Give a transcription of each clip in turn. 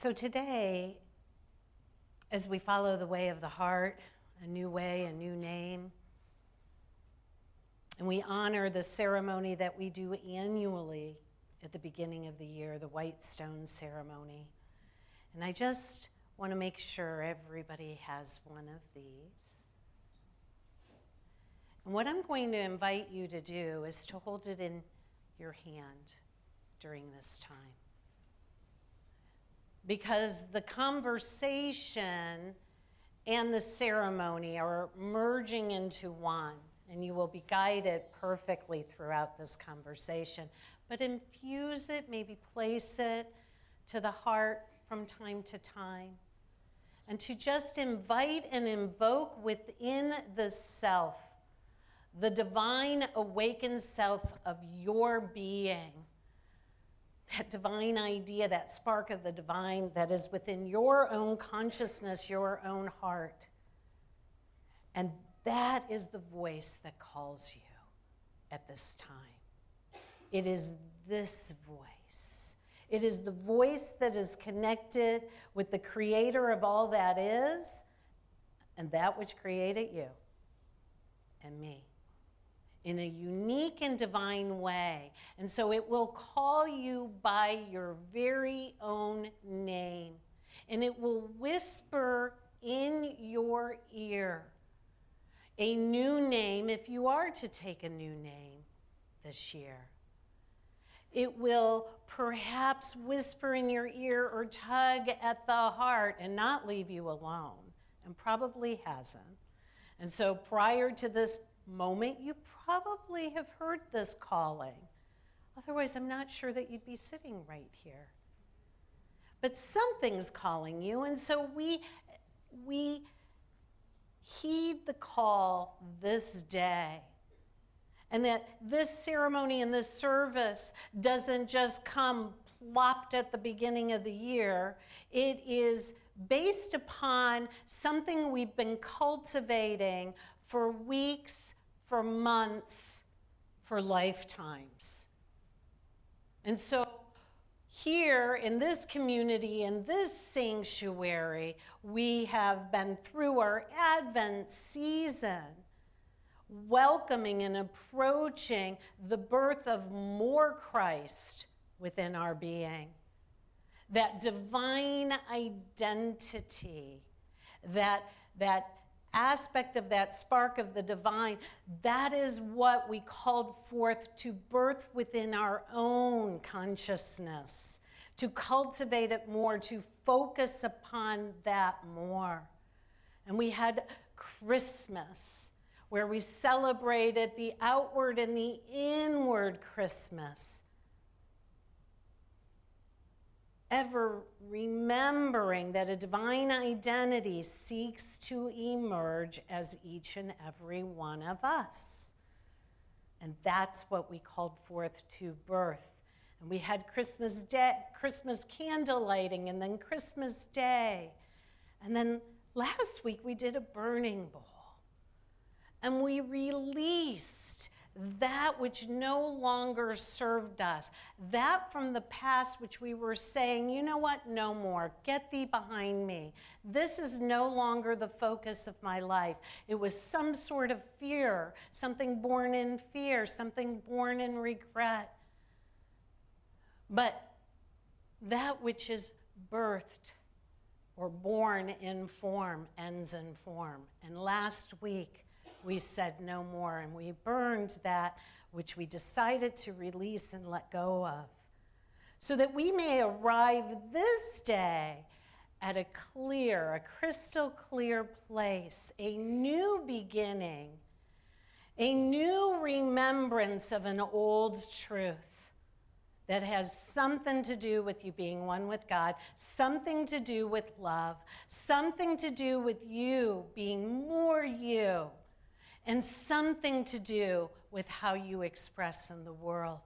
So today, as we follow the way of the heart, a new way, a new name, and we honor the ceremony that we do annually at the beginning of the year, the white stone ceremony. And I just want to make sure everybody has one of these. And what I'm going to invite you to do is to hold it in your hand during this time. Because the conversation and the ceremony are merging into one, and you will be guided perfectly throughout this conversation. But infuse it, maybe place it to the heart from time to time, and to just invite and invoke within the self, the divine awakened self of your being, that divine idea, that spark of the divine that is within your own consciousness, your own heart. And that is the voice that calls you at this time. It is this voice. It is the voice that is connected with the creator of all that is, and that which created you and me, in a unique and divine way. And so it will call you by your very own name. And it will whisper in your ear a new name if you are to take a new name this year. It will perhaps whisper in your ear or tug at the heart and not leave you alone, and probably hasn't. And so prior to this moment, you probably have heard this calling. Otherwise, I'm not sure that you'd be sitting right here. But something's calling you, and so we heed the call this day. And that this ceremony and this service doesn't just come plopped at the beginning of the year. It is based upon something we've been cultivating for weeks, for months, for lifetimes. And so here in this community, in this sanctuary, we have been through our Advent season, welcoming and approaching the birth of more Christ within our being. That divine identity, that aspect of that spark of the divine, that is what we called forth to birth within our own consciousness, to cultivate it more, to focus upon that more. And we had Christmas, where we celebrated the outward and the inward Christmas, ever remembering that a divine identity seeks to emerge as each and every one of us. And that's what we called forth to birth. And we had Christmas Day, Christmas candle lighting, and then Christmas Day. And then last week we did a burning bowl. And we released that which no longer served us, that from the past which we were saying, you know what, no more, get thee behind me. This is no longer the focus of my life. It was some sort of fear, something born in fear, something born in regret. But that which is birthed or born in form ends in form. And last week, we said no more, and we burned that which we decided to release and let go of, so that we may arrive this day at a crystal clear place, a new beginning, a new remembrance of an old truth that has something to do with you being one with God, something to do with love, something to do with you being more you, and something to do with how you express in the world.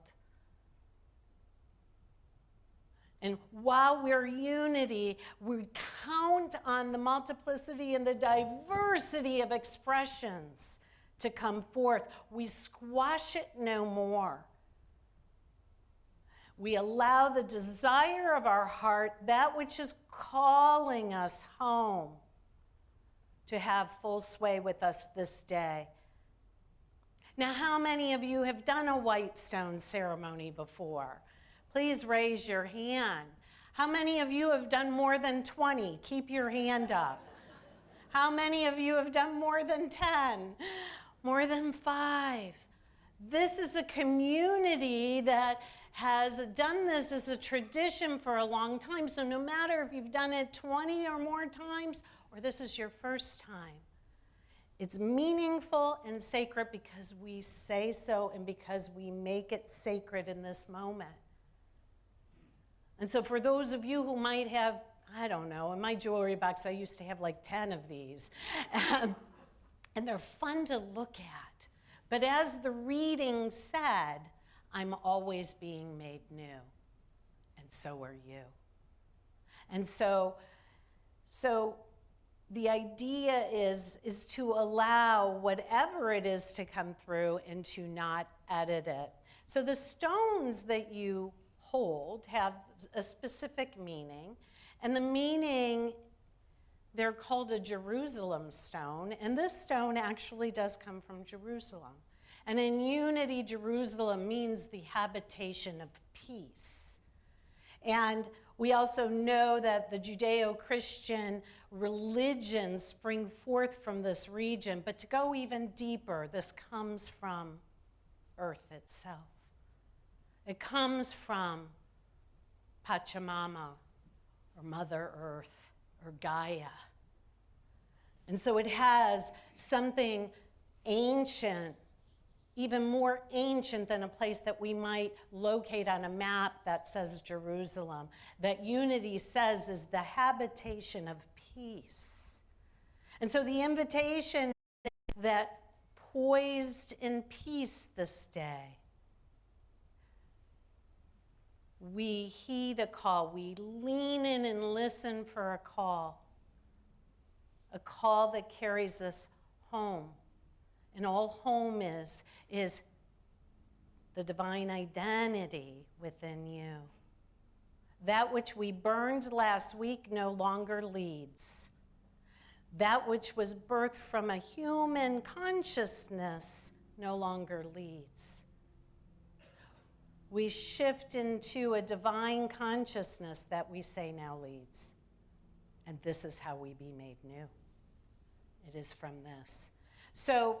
And while we're unity, we count on the multiplicity and the diversity of expressions to come forth. We squash it no more. We allow the desire of our heart, that which is calling us home, to have full sway with us this day. Now, how many of you have done a white stone ceremony before? Please raise your hand. How many of you have done more than 20? Keep your hand up. How many of you have done more than 10? More than 5? This is a community that has done this as a tradition for a long time. So no matter if you've done it 20 or more times, or this is your first time, it's meaningful and sacred because we say so and because we make it sacred in this moment. And so for those of you who might have, I don't know, in my jewelry box I used to have like 10 of these. And they're fun to look at. But as the reading said, I'm always being made new. And so are you. And so the idea is to allow whatever it is to come through and to not edit it. So the stones that you hold have a specific meaning, and the meaning, they're called a Jerusalem stone, and this stone actually does come from Jerusalem. And in unity, Jerusalem means the habitation of peace. And we also know that the Judeo-Christian religions spring forth from this region, but to go even deeper, this comes from Earth itself. It comes from Pachamama, or Mother Earth, or Gaia. And so it has something ancient, even more ancient than a place that we might locate on a map that says Jerusalem, that unity says is the habitation of peace. And so the invitation that poised in peace this day, we heed a call, we lean in and listen for a call that carries us home. And all home is the divine identity within you. That which we burned last week no longer leads. That which was birthed from a human consciousness no longer leads. We shift into a divine consciousness that we say now leads. And this is how we be made new. It is from this. So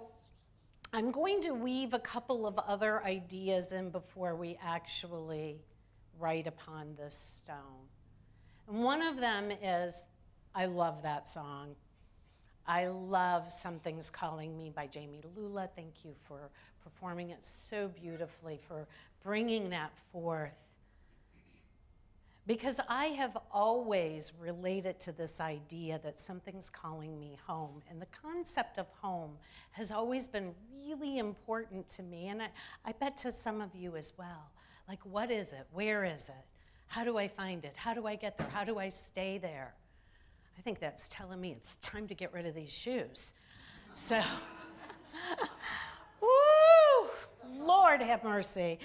I'm going to weave a couple of other ideas in before we actually write upon this stone. And one of them is, I love that song. I love Something's Calling Me by Jamie Lula. Thank you for performing it so beautifully, for bringing that forth. Because I have always related to this idea that something's calling me home. And the concept of home has always been really important to me. And I bet to some of you as well. Like, what is it? Where is it? How do I find it? How do I get there? How do I stay there? I think that's telling me it's time to get rid of these shoes. So, woo! Lord have mercy.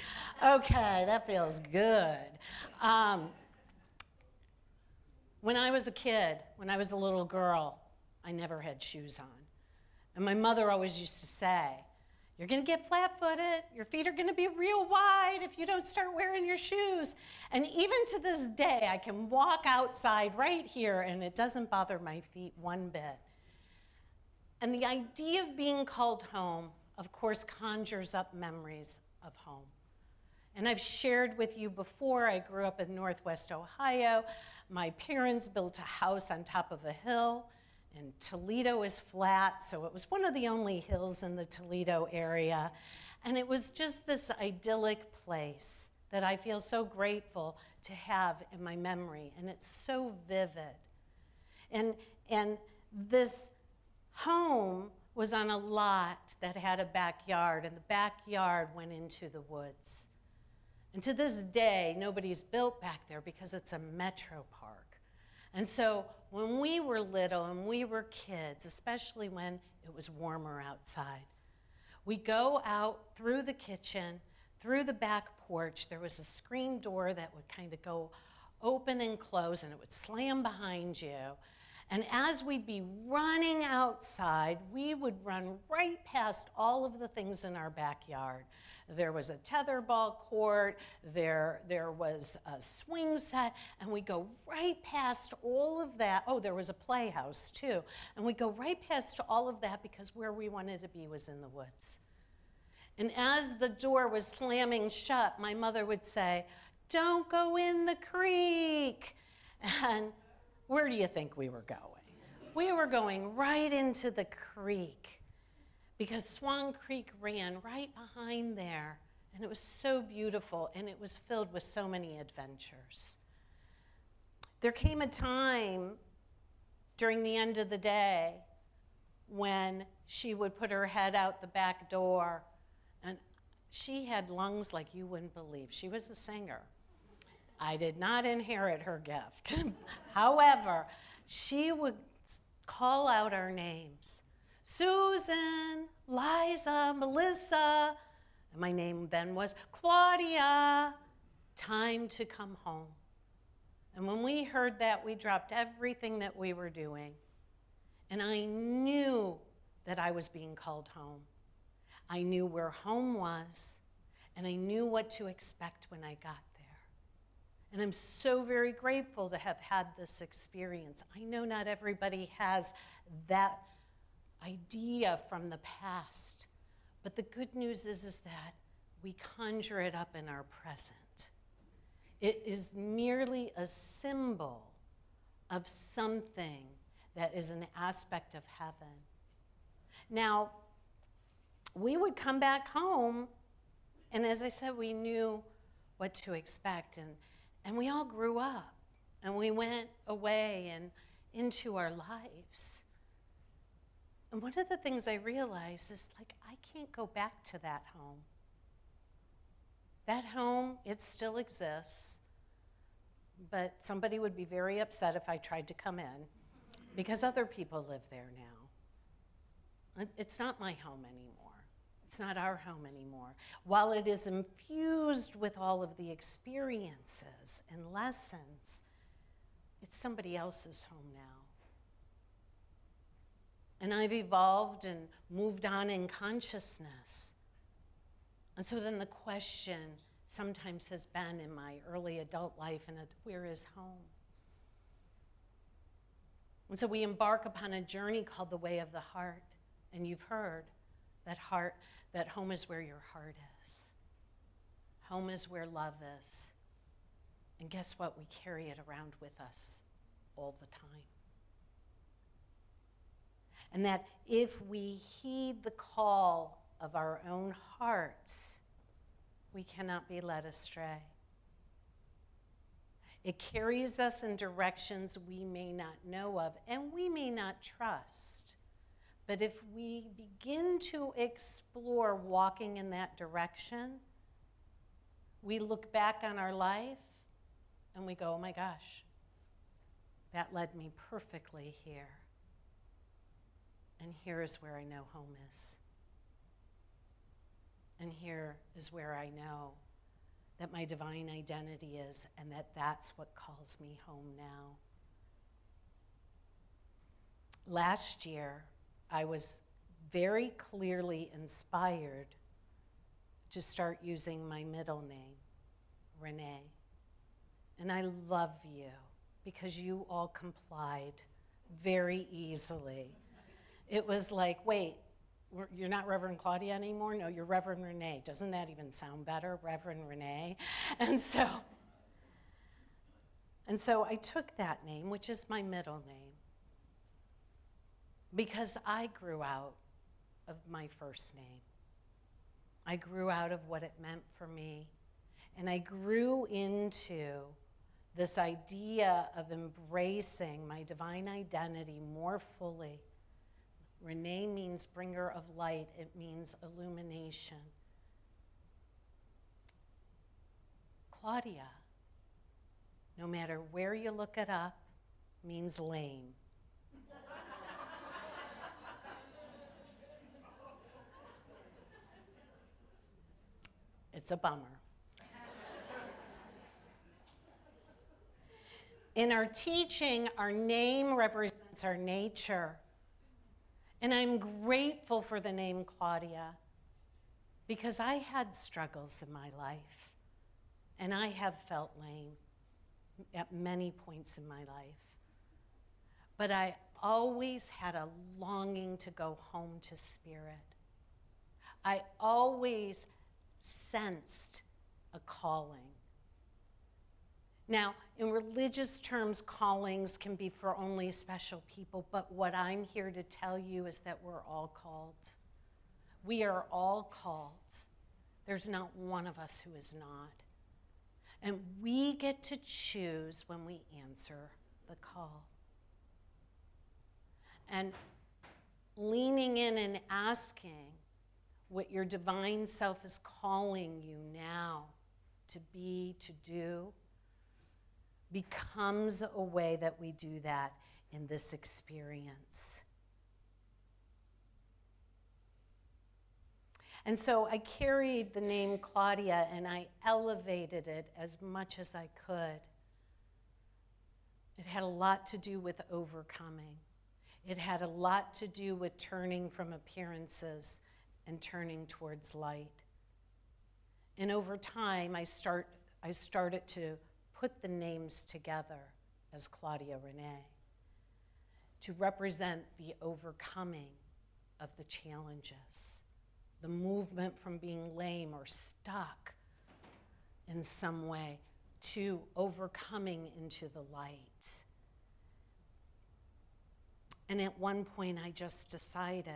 Okay, that feels good. When I was a kid, when I was a little girl, I never had shoes on. And my mother always used to say, you're going to get flat-footed, your feet are going to be real wide if you don't start wearing your shoes. And even to this day, I can walk outside right here and it doesn't bother my feet one bit. And the idea of being called home, of course, conjures up memories of home. And I've shared with you before, I grew up in Northwest Ohio. My parents built a house on top of a hill, and Toledo is flat, so it was one of the only hills in the Toledo area. And it was just this idyllic place that I feel so grateful to have in my memory, and it's so vivid. And this home was on a lot that had a backyard, and the backyard went into the woods. And to this day, nobody's built back there because it's a metro park. And so when we were little and we were kids, especially when it was warmer outside, we go out through the kitchen, through the back porch, there was a screen door that would kind of go open and close, and it would slam behind you. And as we'd be running outside, we would run right past all of the things in our backyard. There was a tetherball court, there was a swing set, and we go right past all of that. Oh, there was a playhouse too. And we go right past all of that because where we wanted to be was in the woods. And as the door was slamming shut, my mother would say, "Don't go in the creek." And where do you think we were going? We were going right into the creek because Swan Creek ran right behind there, and it was so beautiful, and it was filled with so many adventures. There came a time during the end of the day when she would put her head out the back door, and she had lungs like you wouldn't believe. She was a singer. I did not inherit her gift. However, she would call out our names. Susan, Liza, Melissa, and my name then was Claudia. Time to come home. And when we heard that, we dropped everything that we were doing. And I knew that I was being called home. I knew where home was, and I knew what to expect when I got there. And I'm so very grateful to have had this experience. I know not everybody has that idea from the past, but the good news is that we conjure it up in our present. It is merely a symbol of something that is an aspect of heaven. Now, we would come back home, and as I said, we knew what to expect, and we all grew up, and we went away and into our lives. And one of the things I realized is, like, I can't go back to that home. That home, it still exists, but somebody would be very upset if I tried to come in because other people live there now. It's not my home anymore. It's not our home anymore. While it is infused with all of the experiences and lessons, it's somebody else's home now. And I've evolved and moved on in consciousness. And so then the question sometimes has been in my early adult life, where is home? And so we embark upon a journey called the way of the heart. And you've heard that home is where your heart is. Home is where love is. And guess what? We carry it around with us all the time. And that if we heed the call of our own hearts, we cannot be led astray. It carries us in directions we may not know of and we may not trust. But if we begin to explore walking in that direction, we look back on our life and we go, oh my gosh, that led me perfectly here. And here is where I know home is. And here is where I know that my divine identity is, and that that's what calls me home now. Last year, I was very clearly inspired to start using my middle name, René. And I love you because you all complied very easily. It was like, wait, you're not Reverend Claudia anymore? No, you're Reverend René. Doesn't that even sound better, Reverend René? And so I took that name, which is my middle name, because I grew out of my first name. I grew out of what it meant for me. And I grew into this idea of embracing my divine identity more fully. René means bringer of light. It means illumination. Claudia, no matter where you look it up, means lame. It's a bummer. In our teaching, our name represents our nature. And I'm grateful for the name Claudia because I had struggles in my life. And I have felt lame at many points in my life. But I always had a longing to go home to spirit. I always sensed a calling. Now, in religious terms, callings can be for only special people, but what I'm here to tell you is that we're all called. We are all called. There's not one of us who is not. And we get to choose when we answer the call. And leaning in and asking what your divine self is calling you now to be, to do, becomes a way that we do that in this experience. And so I carried the name Claudia and I elevated it as much as I could. It had a lot to do with overcoming. It had a lot to do with turning from appearances and turning towards light. And over time, I started to put the names together as Claudia René to represent the overcoming of the challenges, the movement from being lame or stuck in some way to overcoming into the light. And at one point I just decided,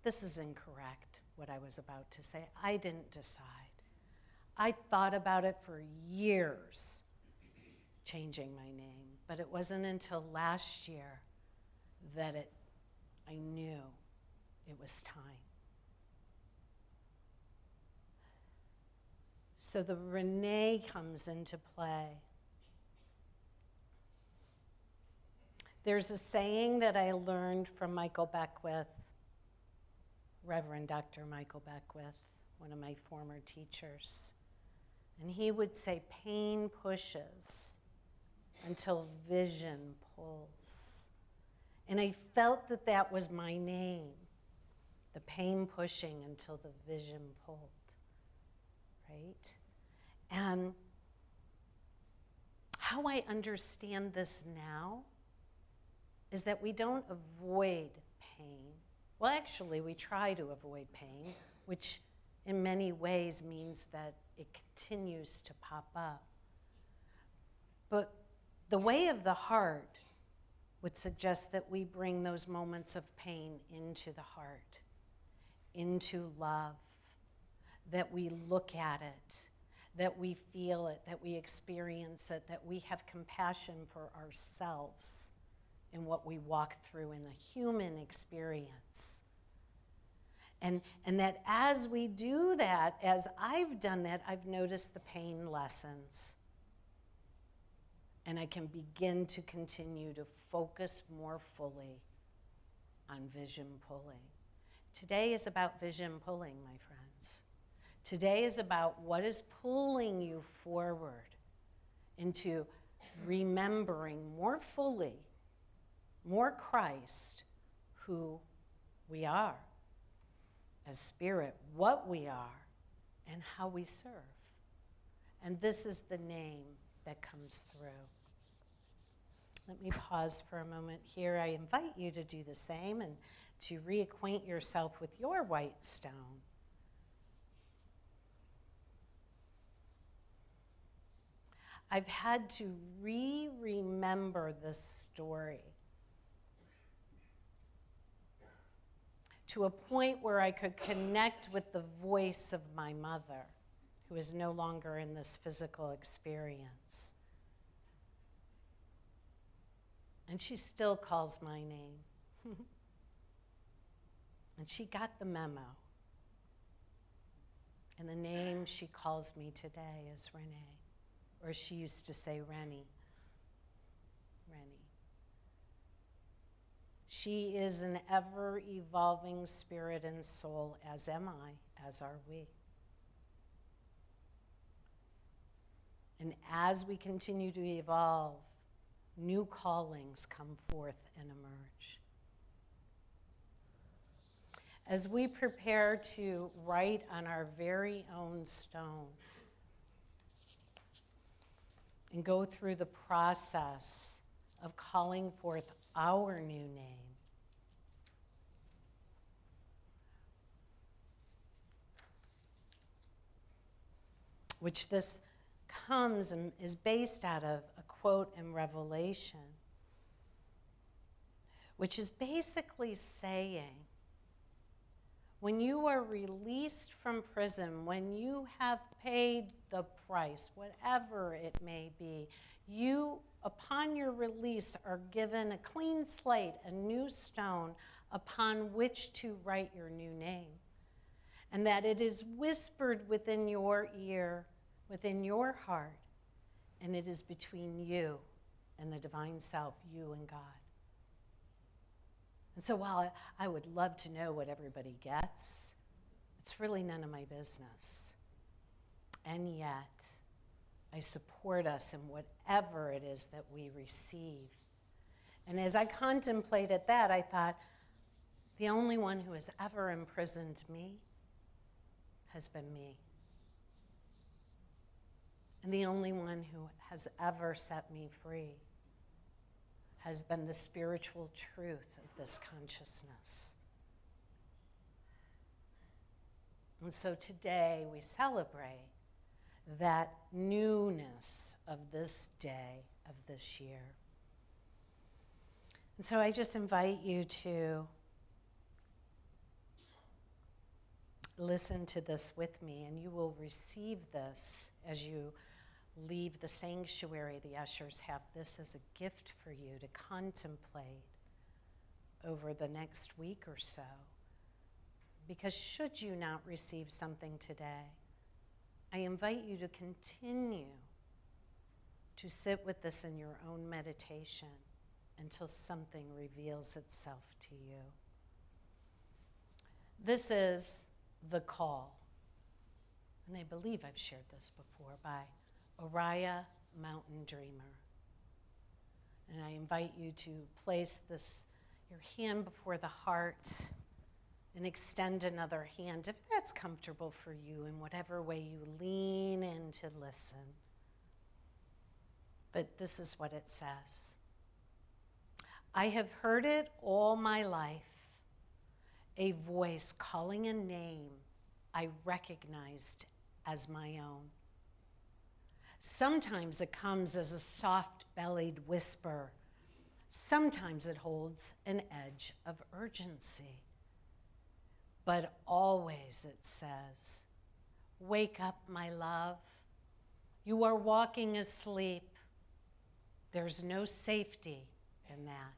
this is incorrect, what I was about to say. I didn't decide. I thought about it for years, changing my name, but it wasn't until last year that I knew it was time. So the René comes into play. There's a saying that I learned from Michael Beckwith, Reverend Dr. Michael Beckwith, one of my former teachers. And he would say, pain pushes until vision pulls. And I felt that that was my name, the pain pushing until the vision pulled, right? And how I understand this now is that we don't avoid pain. Well, actually, we try to avoid pain, which in many ways means that it continues to pop up. But the way of the heart would suggest that we bring those moments of pain into the heart, into love, that we look at it, that we feel it, that we experience it, that we have compassion for ourselves in what we walk through in the human experience. And that as we do that, as I've done that, I've noticed the pain lessens. And I can begin to continue to focus more fully on vision pulling. Today is about vision pulling, my friends. Today is about what is pulling you forward into remembering more fully, more Christ, who we are as spirit, what we are, and how we serve. And this is the name that comes through. Let me pause for a moment here. I invite you to do the same and to reacquaint yourself with your white stone. I've had to remember this story to a point where I could connect with the voice of my mother, who is no longer in this physical experience. And she still calls my name. And she got the memo. And the name she calls me today is René, or she used to say René. René. She is an ever-evolving spirit and soul, as am I, as are we. And as we continue to evolve, new callings come forth and emerge. As we prepare to write on our very own stone and go through the process of calling forth our new name, which this comes and is based out of a quote in Revelation, which is basically saying, when you are released from prison, when you have paid the price, whatever it may be, you, upon your release, are given a clean slate, a new stone upon which to write your new name. And that it is whispered within your ear, within your heart, and it is between you and the divine self, you and God. And so while I would love to know what everybody gets, it's really none of my business. And yet, I support us in whatever it is that we receive. And as I contemplated that, I thought, the only one who has ever imprisoned me has been me. And the only one who has ever set me free has been the spiritual truth of this consciousness. And so today we celebrate that newness of this day, of this year. And so I just invite you to listen to this with me, and you will receive this as you leave the sanctuary. The ushers have this as a gift for you to contemplate over the next week or so. Because should you not receive something today, I invite you to continue to sit with this in your own meditation until something reveals itself to you. This is The Call. And I believe I've shared this before by Oriah Mountain Dreamer. And I invite you to place your hand before the heart and extend another hand, if that's comfortable for you, in whatever way you lean in to listen. But this is what it says. I have heard it all my life, a voice calling a name I recognized as my own. Sometimes it comes as a soft-bellied whisper. Sometimes it holds an edge of urgency. But always it says, wake up, my love. You are walking asleep. There's no safety in that.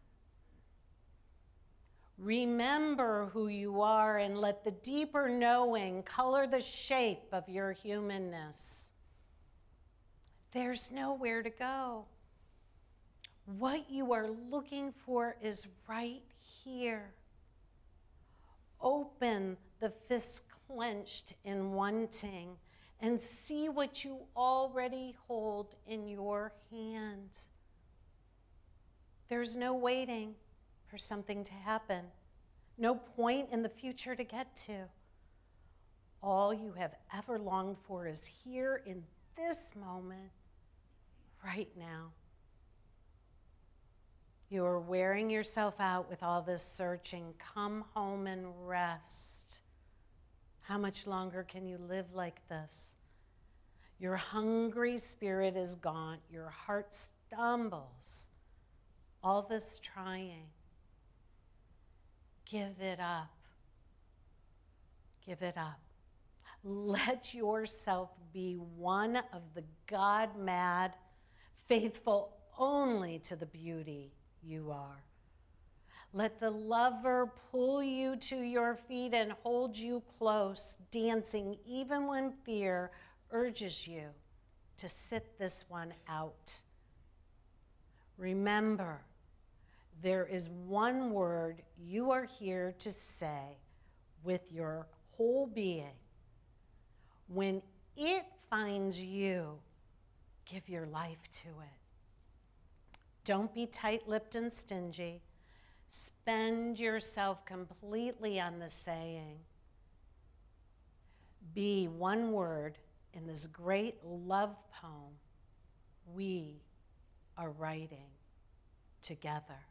Remember who you are and let the deeper knowing color the shape of your humanness. There's nowhere to go. What you are looking for is right here. Open the fist clenched in wanting and see what you already hold in your hands. There's no waiting for something to happen. No point in the future to get to. All you have ever longed for is here in this moment, right now. You are wearing yourself out with all this searching. Come home and rest. How much longer can you live like this? Your hungry spirit is gaunt. Your heart stumbles. All this trying. Give it up. Give it up. Let yourself be one of the God-mad, faithful only to the beauty you are. Let the lover pull you to your feet and hold you close, dancing even when fear urges you to sit this one out. Remember, there is one word you are here to say with your whole being. When it finds you, Give your life to it. Don't be tight-lipped and stingy. Spend yourself completely on the saying. Be one word in this great love poem we are writing together.